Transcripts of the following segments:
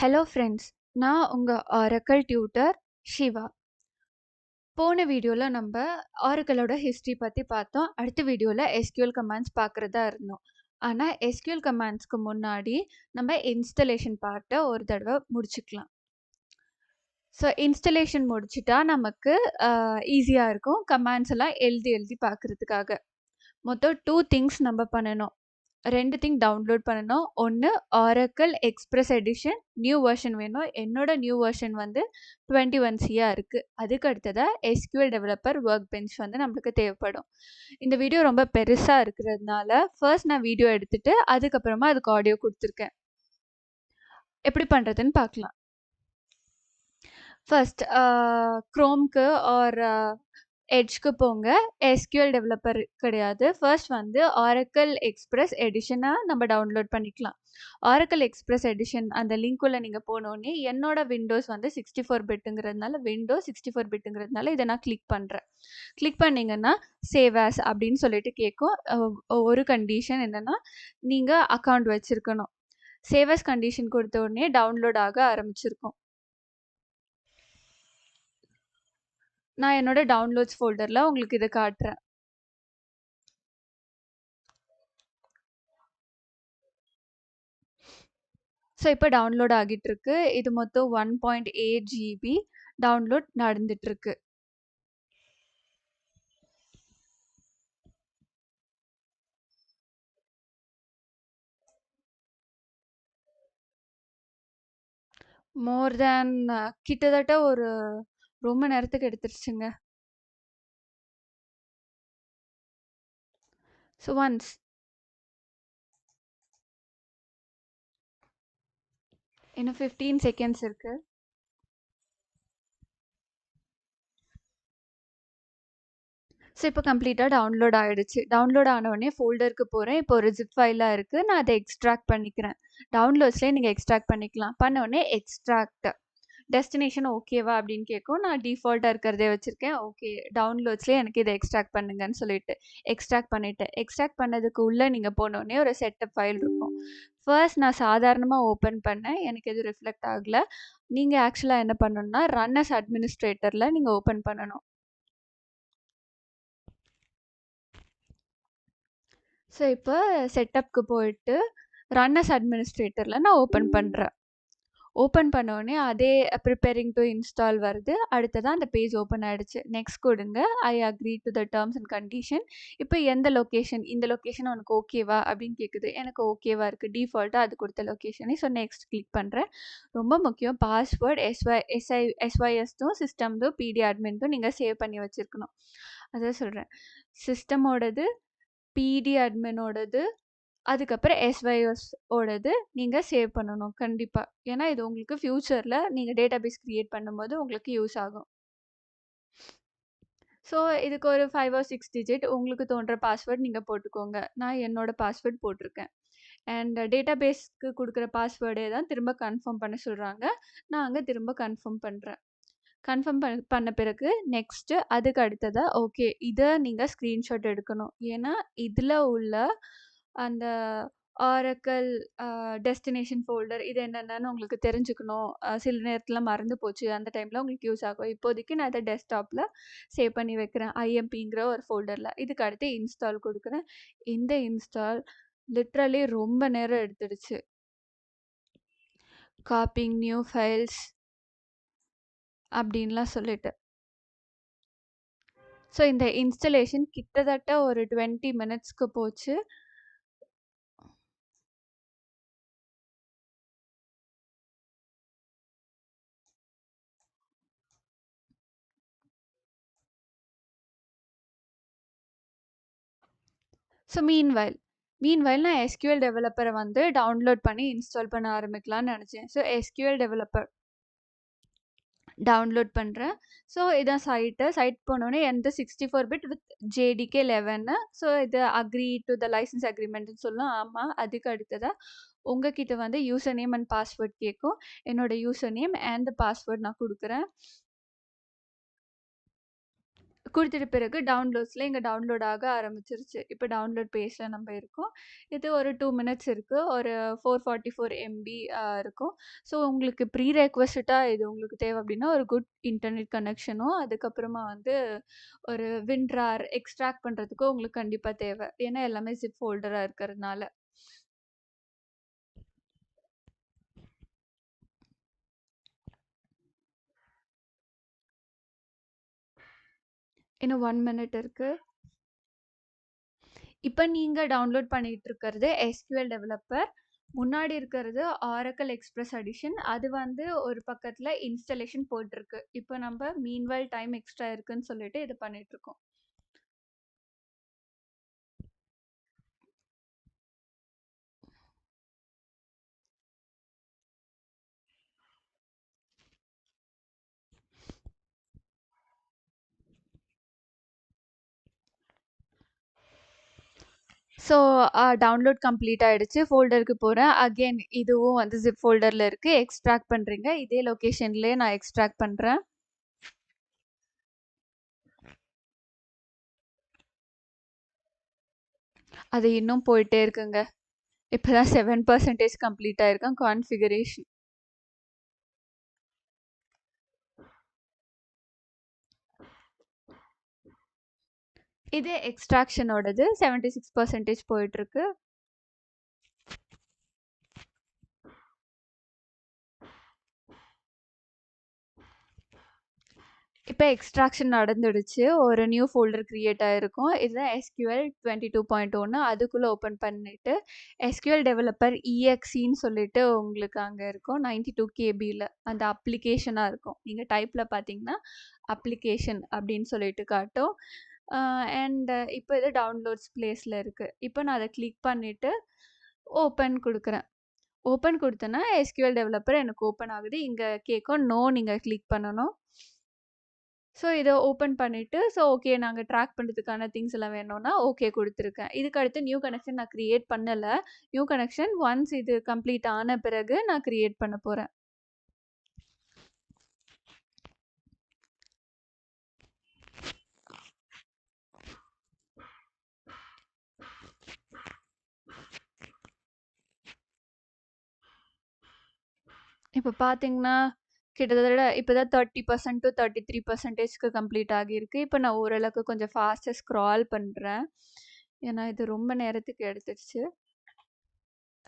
Hello friends, நான் உங்கள் Oracle tutor Shiva. போன வீடியோவில் நம்ம ஆரக்கிளோட ஹிஸ்ட்ரி பற்றி பார்த்தோம். அடுத்த வீடியோவில் எஸ்கியூஎல் கமாண்ட்ஸ் பார்க்குறதா இருந்தோம். ஆனால் எஸ்கியூஎல் கமாண்ட்ஸ்க்கு முன்னாடி நம்ம இன்ஸ்டலேஷன் பார்ட்டை ஒரு தடவை முடிச்சுக்கலாம். ஸோ இன்ஸ்டலேஷன் முடிச்சிட்டா நமக்கு ஈஸியாக இருக்கும் கமாண்ட்ஸ் எல்லாம் எழுதி பார்க்குறதுக்காக. மொத்தம் 2 திங்ஸ் நம்ம பண்ணணும். 2 திங் டவுன்லோட் பண்ணணும். ஒன்று Oracle express edition new version வேணும். என்னோட நியூ வெர்ஷன் வந்து 21C இருக்குது. அதுக்கு அடுத்ததாக எஸ்கியூஎல் டெவலப்பர் ஒர்க் பெஞ்ச் வந்து நம்மளுக்கு தேவைப்படும். இந்த வீடியோ ரொம்ப பெருசாக இருக்கிறதுனால ஃபர்ஸ்ட் நான் வீடியோ எடுத்துகிட்டு அதுக்கப்புறமா அதுக்கு ஆடியோ கொடுத்துருக்கேன். எப்படி பண்ணுறதுன்னு பார்க்கலாம். ஃபர்ஸ்ட் க்ரோம்க்கு ஆர் எட்ஜ்க்கு போங்க. எஸ்கியூஎல் டெவலப்பர் கிடையாது. ஃபர்ஸ்ட் வந்து ஆரக்கிள் எக்ஸ்பிரஸ் எடிஷனை நம்ம டவுன்லோட் பண்ணிக்கலாம். ஆரக்கிள் எக்ஸ்பிரஸ் எடிஷன் அந்த லிங்க்குள்ளே நீங்கள் போனோடனே என்னோட விண்டோஸ் வந்து 64 பிட்டுங்கிறதுனால விண்டோஸ் 64 பிட்டுங்கிறதுனால இதை நான் கிளிக் பண்ணுறேன். கிளிக் பண்ணிங்கன்னா சேவ் ஆஸ் அப்படின்னு சொல்லிட்டு கேட்கும். ஒரு கண்டிஷன் என்னென்னா நீங்கள் அக்கௌண்ட் வச்சுருக்கணும். சேவ் ஆஸ் கண்டிஷன் கொடுத்த உடனே டவுன்லோட் ஆக ஆரம்பிச்சிருக்கும். நான் என்னோட டவுன்லோட்ஸ் ஃபோல்டரில் உங்களுக்கு இதை காட்டுறேன். ஸோ இப்போ டவுன்லோட் ஆகிட்டு இருக்கு. இது மொத்தம் 1.8 GB டவுன்லோட் நடந்துட்டு இருக்கு. மோர் தேன் கிட்டத்தட்ட ஒரு ரொம்ப நேரத்துக்கு எடுத்துருச்சுங்க. ஸோ ஒன்ஸ் இன்னும் 15 செகண்ட்ஸ் இருக்கு. ஸோ இப்போ கம்ப்ளீட்டாக டவுன்லோட் ஆகிடுச்சு. டவுன்லோட் ஆனவுடனே ஃபோல்டருக்கு போகிறேன். இப்போ ஒரு ஜிப் ஃபைலாக இருக்குது. நான் அதை எக்ஸ்ட்ராக்ட் பண்ணிக்கிறேன். டவுன்லோட்ஸ்லேயே நீங்கள் எக்ஸ்ட்ராக்ட் பண்ணிக்கலாம். பண்ணவுடனே எக்ஸ்ட்ராக்ட் டெஸ்டினேஷன் ஓகேவா அப்படின்னு கேட்கும். நான் டிஃபால்ட்டாக இருக்கிறதே வச்சுருக்கேன். ஓகே டவுன்லோட்ஸ்லேயே எனக்கு இதை எக்ஸ்ட்ராக்ட் பண்ணுங்கன்னு சொல்லிட்டு எக்ஸ்ட்ராக்ட் பண்ணிவிட்டேன். எக்ஸ்ட்ராக்ட் பண்ணதுக்கு உள்ளே நீங்கள் போனோடனே ஒரு செட்டப் ஃபைல் இருக்கும். ஃபர்ஸ்ட் நான் சாதாரணமாக ஓப்பன் பண்ணேன். எனக்கு எதுவும் ரிஃப்ளெக்ட் ஆகலை. நீங்கள் ஆக்சுவலாக என்ன பண்ணணும்னா ரன் அஸ் அட்மினிஸ்ட்ரேட்டரில் நீங்கள் ஓப்பன் பண்ணணும். ஸோ இப்போ செட்டப்க்கு போயிட்டு ரன் அஸ் அட்மினிஸ்ட்ரேட்டரில் நான் ஓப்பன் பண்ணுறேன். ஓப்பன் பண்ணோடனே அதே ப்ரிப்பேரிங் டு இன்ஸ்டால் வருது. அடுத்ததான் அந்த பேஜ் ஓப்பன் ஆகிடுச்சு. நெக்ஸ்ட் கொடுங்க. I agree to the terms and condition. இப்போ எந்த லொக்கேஷன் இந்த லொக்கேஷன் உனக்கு ஓகேவா அப்படின்னு கேட்குது. எனக்கு ஓகேவா இருக்குது. டிஃபால்ட்டாக அது கொடுத்த லொக்கேஷனே. ஸோ நெக்ஸ்ட் கிளிக் பண்ணுறேன். ரொம்ப முக்கியம் பாஸ்வேர்ட் எஸ்ஒய்எஸ்தும் சிஸ்டம்தும் பிடி அட்மின்தும் நீங்கள் சேவ் பண்ணி வச்சுருக்கணும். அதான் சொல்கிறேன். சிஸ்டமோடது பிடி அட்மினோடது அதுக்கப்புறம் எஸ்ஒய்எஸ் ஓடது நீங்கள் சேவ் பண்ணணும் கண்டிப்பாக. ஏன்னா இது உங்களுக்கு ஃப்யூச்சரில் நீங்கள் டேட்டாபேஸ் க்ரியேட் பண்ணும்போது உங்களுக்கு யூஸ் ஆகும். ஸோ இதுக்கு ஒரு 5 or 6 டிஜிட் உங்களுக்கு தோன்ற பாஸ்வேர்ட் நீங்கள் போட்டுக்கோங்க. நான் என்னோட பாஸ்வேர்ட் போட்டிருக்கேன். அண்ட் டேட்டாபேஸ்க்கு கொடுக்குற பாஸ்வேர்டே தான் திரும்ப கன்ஃபார்ம் பண்ண சொல்கிறாங்க. நான் அங்கே திரும்ப கன்ஃபார்ம் பண்ணுறேன். கன்ஃபார்ம் பண்ண பிறகு நெக்ஸ்ட்டு அதுக்கு அடுத்ததாக ஓகே இதை நீங்கள் ஸ்க்ரீன்ஷாட் எடுக்கணும். ஏன்னா இதில் உள்ள அந்த ஆரக்கிள் டெஸ்டினேஷன் ஃபோல்டர் இது என்னென்னு உங்களுக்கு தெரிஞ்சுக்கணும். சில நேரத்தில் மறந்து போச்சு. அந்த டைமில் உங்களுக்கு யூஸ் ஆகும். இப்போதைக்கு நான் இதை டெஸ்க்டாப்பில் சேவ் பண்ணி வைக்கிறேன். ஐஎம்பிங்கிற ஒரு ஃபோல்டரில். இதுக்கு அடுத்து இன்ஸ்டால் கொடுக்குறேன். இந்த இன்ஸ்டால் லிட்ரலி ரொம்ப நேரம் எடுத்துடுச்சு. காப்பிங் நியூ ஃபைல்ஸ் அப்படின்லாம் சொல்லிட்டு. ஸோ இந்த இன்ஸ்டலேஷன் கிட்டத்தட்ட ஒரு 20 மினிட்ஸ்க்கு போச்சு. ஸோ மீன்வைல் நான் எஸ்கியூஎல் டெவலப்பரை வந்து டவுன்லோட் பண்ணி இன்ஸ்டால் பண்ண ஆரம்பிக்கலாம்னு நினச்சேன். ஸோ எஸ்கியூஎல் டெவலப்பர் டவுன்லோட் பண்ணுறேன். ஸோ இதான் சைட் போனோடனே எந்த 64 பிட் வித் JDK 11. ஸோ இது அக்ரி டு த லைசன்ஸ் அக்ரிமெண்ட்னு சொல்லலாம். ஆமாம். அதுக்கு அடுத்ததாக உங்ககிட்ட வந்து யூசர் நேம் அண்ட் பாஸ்வேர்ட் கேட்கும். என்னோட யூசர் நேம் அண்ட் பாஸ்வேர்ட் நான் கொடுக்குறேன். குடுத்துட்ட பிறகு டவுன்லோட்ஸ்ல இங்க டவுன்லோட் ஆக ஆரம்பிச்சிருச்சு. இப்ப டவுன்லோட் பேஜ்ல நம்ம இருக்கோம். இது ஒரு 2 மினிட்ஸ் இருக்கு. ஒரு 444 எம்பி இருக்கும். ஸோ உங்களுக்கு ப்ரீ ரெக்வெஸ்ட்டா இது உங்களுக்கு தேவை அப்டின்னா, ஒரு குட் இன்டர்நெட் கனெக்ஷனும், அதுக்கப்புறமா வந்து ஒரு WinRAR எக்ஸ்ட்ராக்ட் பண்றதுக்கும் உங்களுக்கு கண்டிப்பா தேவை. ஏன்னா எல்லாமே ஜிப் ஃபோல்டரா இருக்கறதுனால. இன்னும் 1 மினிட் இருக்கு. இப்ப நீங்க டவுன்லோட் பண்ணிட்டு இருக்கிறது SQL டெவலப்பர். முன்னாடி இருக்கிறது Oracle Express Edition. அது வந்து ஒரு பக்கத்துல இன்ஸ்டாலேஷன் போட்டிருக்கு. இப்ப நம்ம மீன்வைல் டைம் எக்ஸ்ட்ரா இருக்குன்னு சொல்லிட்டு இது பண்ணிட்டு இருக்கோம். ஸோ டவுன்லோட் கம்ப்ளீட் ஆயிடுச்சு. ஃபோல்டருக்கு போறேன். அகைன் இதுவும் வந்து ஜிப் ஃபோல்டர்ல இருக்கு. எக்ஸ்ட்ராக்ட் பண்றீங்க. இதே லொகேஷன்லயே நான் எக்ஸ்ட்ராக்ட் பண்றேன். அது இன்னும் போயிட்டே இருக்குங்க. இப்பதான் 7% கம்ப்ளீட் ஆயிருக்கான் கான்ஃபிகரேஷன். இது எக்ஸ்ட்ராக்ஷனோடது 76% போயிட்டு இருக்கு. இப்போ எக்ஸ்ட்ராக்ஷன் நடந்துடுச்சு. ஒரு நியூ ஃபோல்டர் கிரியேட் ஆயிருக்கும். இதுதான் SQL 22.1. அதுக்குள்ள ஓப்பன் பண்ணிட்டு SQL டெவலப்பர் EXEன்னு சொல்லிட்டு உங்களுக்கு அங்க இருக்கும். 92 KBல அந்த அப்ளிகேஷனா இருக்கும். நீங்க டைப்ல பார்த்தீங்கன்னா அப்ளிகேஷன் அப்படின்னு சொல்லிட்டு காட்டும். அண்ட் இப்போ இது டவுன்லோட்ஸ் பிளேஸ்ல இருக்கு. இப்போ நான் அதை கிளிக் பண்ணிட்டு ஓப்பன் கொடுக்குறேன். ஓப்பன் கொடுத்தேன்னா SQL டெவலப்பர் எனக்கு ஓப்பன் ஆகுது. இங்க கேட்கும் நோ நீங்க கிளிக் பண்ணணும். ஸோ இதை ஓப்பன் பண்ணிவிட்டு ஸோ ஓகே நாங்கள் ட்ராக் பண்ணுறதுக்கான திங்ஸ் எல்லாம் வேணும்னா ஓகே கொடுத்துருக்கேன். இதுக்கு அடுத்து நியூ கனெக்ஷன் நான் க்ரியேட் பண்ணலை. நியூ கனெக்ஷன் ஒன்ஸ் இது கம்ப்ளீட் ஆன பிறகு நான் க்ரியேட் பண்ண போகிறேன். இப்போ பார்த்தீங்கன்னா கிட்டத்தட்ட இப்போ தான் 30% to 33%க்கு கம்ப்ளீட் ஆகியிருக்கு. இப்போ நான் ஓரளவுக்கு கொஞ்சம் ஃபாஸ்ட்டாக ஸ்க்ரால் பண்ணுறேன். ஏன்னா இது ரொம்ப நேரத்துக்கு எடுத்துடுச்சு.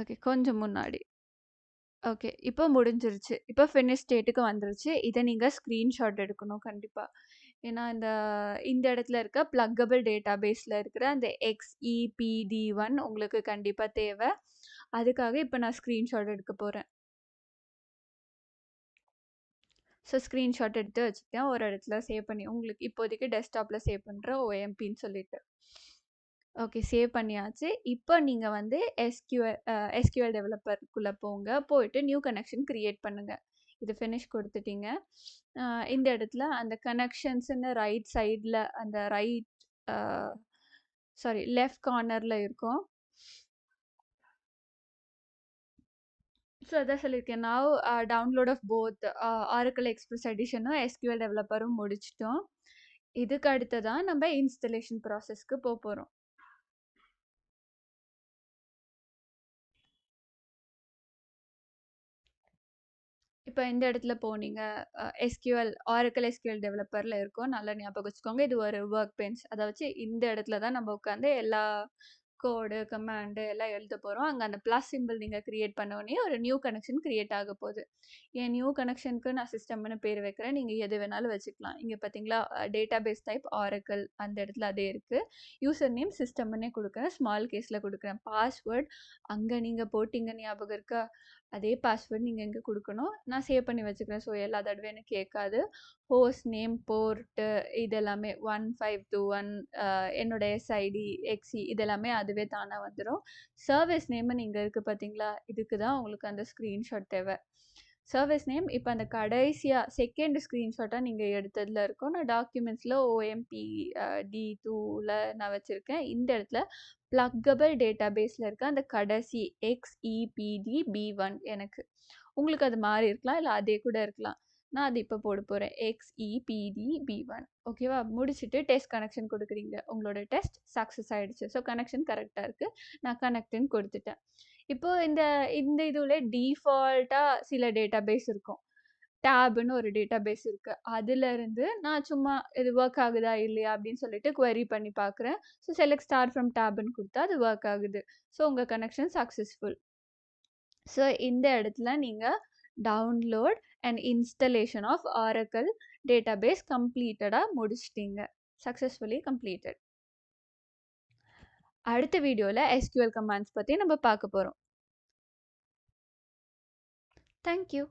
ஓகே கொஞ்சம் முன்னாடி. ஓகே இப்போ முடிஞ்சிருச்சு. இப்போ ஃபினிஷ் ஸ்டேட்டுக்கு வந்துருச்சு. இதை நீங்கள் ஸ்க்ரீன்ஷாட் எடுக்கணும் கண்டிப்பாக. ஏன்னா இந்த இந்த இடத்துல இருக்க ப்ளக்கபிள் டேட்டாபேஸில் இருக்கிற அந்த XEPD1 உங்களுக்கு கண்டிப்பாக தேவை. அதுக்காக இப்போ நான் ஸ்க்ரீன்ஷாட் எடுக்க போகிறேன். ஸோ ஸ்க்ரீன்ஷாட் எடுத்து வச்சுருக்கேன். ஒரு இடத்துல சேவ் பண்ணி உங்களுக்கு இப்போதைக்கு டெஸ்க்டாப்பில் சேவ் பண்ணுறேன் OMPன்னு சொல்லிட்டு. ஓகே சேவ் பண்ணியாச்சு. இப்போ நீங்கள் வந்து SQL டெவலப்பருக்குள்ளே போங்க. போயிட்டு நியூ கனெக்ஷன் க்ரியேட் பண்ணுங்கள். இது ஃபினிஷ் கொடுத்துட்டீங்க. இந்த இடத்துல அந்த கனெக்ஷன்ஸ்ன்னு ரைட் சைடில் அந்த லெஃப்ட் கார்னரில் இருக்கும். ஸோ அதான் சொல்லியிருக்கேன். Now download of both Oracle Express Editionம் SQL டெவலப்பரும் முடிச்சிட்டோம். இதுக்கு அடுத்ததான் நம்ம இன்ஸ்டலேஷன் ப்ராசஸ்க்கு போகிறோம். இப்போ இந்த இடத்துல போனீங்க Oracle SQL டெவலப்பரில் இருக்கும். நல்லா ஞாபகம் வச்சுக்கோங்க. இது ஒரு ஒர்க் பெஞ்ச். அதை வச்சு இந்த இடத்துல தான் நம்ம உட்காந்து எல்லா கோடு கமாண்டு எல்லாம் எழுத போகிறோம். அங்கே அந்த ப்ளஸ் சிம்பிள் நீங்கள் க்ரியேட் பண்ணோடனே ஒரு நியூ கனெக்ஷன் க்ரியேட் ஆக போகுது. என் நியூ கனெக்ஷனுக்கு நான் சிஸ்டம்னு பேர் வைக்கிறேன். நீங்கள் எது வேணாலும் வச்சுக்கலாம். இங்கே பார்த்தீங்களா டேட்டாபேஸ் டைப் Oracle அந்த இடத்துல அதே இருக்குது. யூசர் நேம் சிஸ்டம்னே கொடுக்குறேன். ஸ்மால் கேஸில் கொடுக்குறேன். பாஸ்வேர்ட் அங்கே நீங்கள் போட்டிங்க ஞாபகம் இருக்கா? அதே பாஸ்வேர்ட் நீங்கள் இங்கே கொடுக்கணும். நான் சேவ் பண்ணி வச்சுக்கிறேன். ஸோ எல்லா தடவை எனக்கு கேட்காது. ஹோஸ்ட் நேம் போர்ட்டு இதெல்லாமே 1521 என்னோட SID XE இதெல்லாமே அதுவே தானாக வந்துடும். சர்வீஸ் நேம்னு இங்கே இருக்குது பார்த்தீங்களா? இதுக்கு தான் உங்களுக்கு அந்த ஸ்க்ரீன்ஷாட் தேவை. சர்வீஸ் நேம் இப்போ அந்த கடைசியாக செகண்ட் ஸ்க்ரீன்ஷாட்டாக நீங்கள் எடுத்ததில் இருக்கும். நான் டாக்குமெண்ட்ஸில் OMPD2ல நான் வச்சுருக்கேன். இந்த இடத்துல ப்ளக்கபிள் டேட்டாபேஸில் இருக்க அந்த கடைசி XEPDB1 எனக்கு உங்களுக்கு அது மாறி இருக்கலாம். இல்லை அதே கூட இருக்கலாம். நான் அது இப்போ போட போகிறேன். XEPDB1 ஓகேவா? முடிச்சுட்டு டெஸ்ட் கனெக்ஷன் கொடுக்குறீங்க. உங்களோட டெஸ்ட் சக்ஸஸ் ஆயிடுச்சு. ஸோ கனெக்ஷன் கரெக்டாக இருக்குது. நான் கனெக்ட்னு கொடுத்துட்டேன். இப்போ இந்த இந்த இதில் டிஃபால்ட்டாக சில டேட்டாபேஸ் இருக்கும். டேப்னு ஒரு டேட்டாபேஸ் இருக்கு. அதிலிருந்து நான் சும்மா இது ஒர்க் ஆகுதா இல்லையா அப்படின்னு சொல்லிட்டு query பண்ணி பார்க்குறேன். ஸோ செலக்ட் ஸ்டார் ஃப்ரம் டேப்னு கொடுத்தா அது ஒர்க் ஆகுது. ஸோ உங்கள் கனெக்ஷன் சக்ஸஸ்ஃபுல். ஸோ இந்த இடத்துல நீங்கள் download and installation of Oracle database கம்ப்ளீட்டடாக முடிச்சிட்டீங்க. Successfully completed. அடுத்த வீடியோவில் SQL கமாண்ட்ஸ் பற்றி நம்ம பார்க்க போகிறோம். தேங்க்யூ.